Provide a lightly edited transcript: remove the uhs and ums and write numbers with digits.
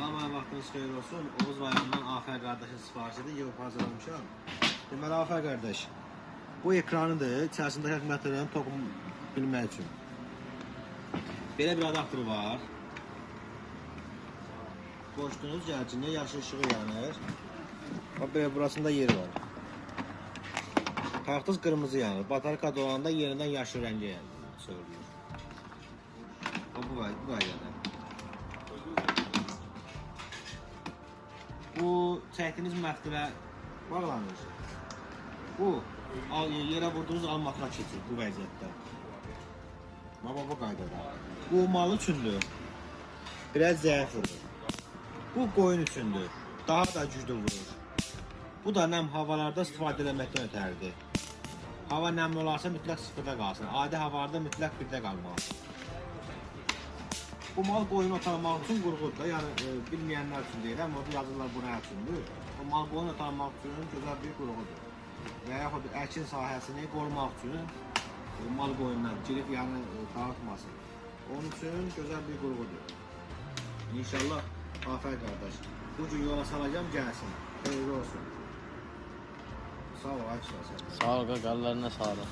Salam, vaxtınız xeyir olsun. Oğuz rayonundan Afər qardaşın sifarişidir, yığıb hazırlamışam. Deməli, Afər qardaş, bu ekranıdır, içərisindəki materialını toxum bilmək üçün. Belə bir adaptörü var. Qoşduğunuz cərcinə yaşıl ışığı yanır. Belə burasında yeri var. Taxtız qırmızı yanır. Batarka dolanda yerindən yaşıl rəngə söylüyor. Bu qaydada. Bu çəkdiyiniz məftilə bağlanır. Bu yerə vurduğunuz almatına keçir bu vəziyyətdə. Bu qaydada. Bu mal üçündür. Biraz zəif vurur. Bu qoyun üçündür. Daha da güclü vurur. Bu da nəm havalarda istifadə etməkdən ötəridir. Hava nəmli olarsa mütləq sıfırda qalsın. Adi havalarda mütləq birdə qalmalı. Bu mal qoyunu otarmaq üçün qurğudur. Yəni bilməyənlər üçün deyil, amma yazırlar bu nə üçündür. Bu mal qoyunu otarmaq üçün gözəl bir qurğudur. Və yaxud əkin sahəsini qorumaq üçün mal qoyundan girib yəni dağıtmasın. Onun üçün gözəl bir qurğudur. İnşallah Afər qardaş, bu gün yola salacağım, gəlsin. Xeyirli olsun. Sağ ol, ay kişi. Sağ ol, qallarına sağ ol.